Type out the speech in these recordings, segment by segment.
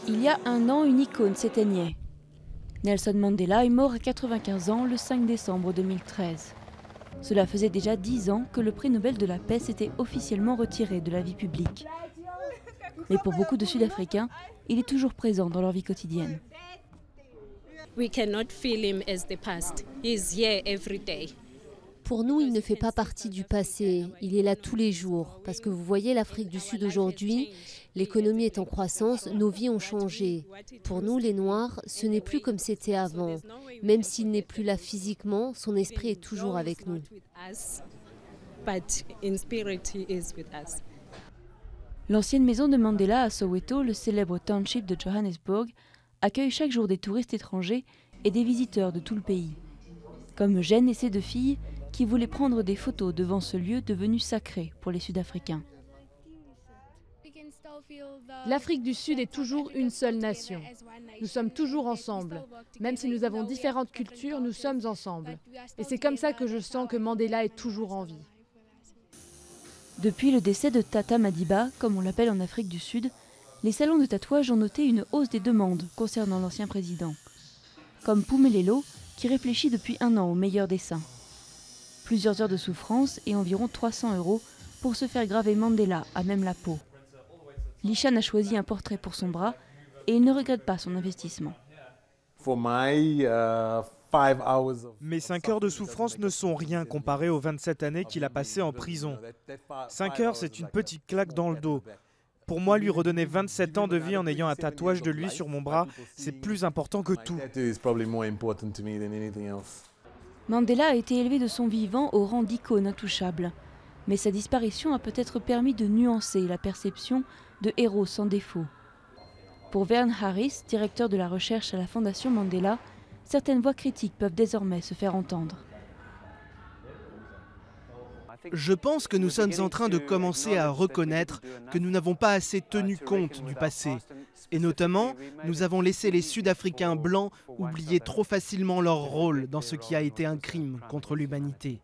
Il y a un an, une icône s'éteignait. Nelson Mandela est mort à 95 ans le 5 décembre 2013. Cela faisait déjà 10 ans que le prix Nobel de la paix s'était officiellement retiré de la vie publique. Mais pour beaucoup de Sud-Africains, il est toujours présent dans leur vie quotidienne. We cannot feel him as the past. He is here every day. Pour nous, il ne fait pas partie du passé, il est là tous les jours. Parce que vous voyez l'Afrique du Sud aujourd'hui, l'économie est en croissance, nos vies ont changé. Pour nous, les Noirs, ce n'est plus comme c'était avant. Même s'il n'est plus là physiquement, son esprit est toujours avec nous. L'ancienne maison de Mandela à Soweto, le célèbre township de Johannesburg, accueille chaque jour des touristes étrangers et des visiteurs de tout le pays. Comme Eugène et ses 2 filles, qui voulaient prendre des photos devant ce lieu devenu sacré pour les Sud-Africains. L'Afrique du Sud est toujours une seule nation. Nous sommes toujours ensemble. Même si nous avons différentes cultures, nous sommes ensemble. Et c'est comme ça que je sens que Mandela est toujours en vie. Depuis le décès de Tata Madiba, comme on l'appelle en Afrique du Sud, les salons de tatouage ont noté une hausse des demandes concernant l'ancien président. Comme Pumelelo, qui réfléchit depuis 1 an au meilleur dessin. Plusieurs heures de souffrance et environ 300 € pour se faire graver Mandela à même la peau. Lishan a choisi un portrait pour son bras et il ne regrette pas son investissement. Mes 5 heures de souffrance ne sont rien comparé aux 27 années qu'il a passées en prison. 5 heures, c'est une petite claque dans le dos. Pour moi, lui redonner 27 ans de vie en ayant un tatouage de lui sur mon bras, c'est plus important que tout. Mandela a été élevé de son vivant au rang d'icône intouchable. Mais sa disparition a peut-être permis de nuancer la perception de héros sans défaut. Pour Vern Harris, directeur de la recherche à la Fondation Mandela, certaines voix critiques peuvent désormais se faire entendre. Je pense que nous sommes en train de commencer à reconnaître que nous n'avons pas assez tenu compte du passé. Et notamment, nous avons laissé les Sud-Africains blancs oublier trop facilement leur rôle dans ce qui a été un crime contre l'humanité.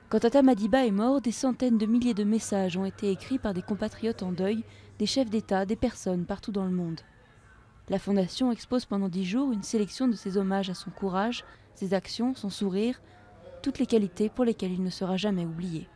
Quand Tata Madiba est mort, des centaines de milliers de messages ont été écrits par des compatriotes en deuil, des chefs d'État, des personnes partout dans le monde. La Fondation expose pendant 10 jours une sélection de ses hommages à son courage, ses actions, son sourire, toutes les qualités pour lesquelles il ne sera jamais oublié.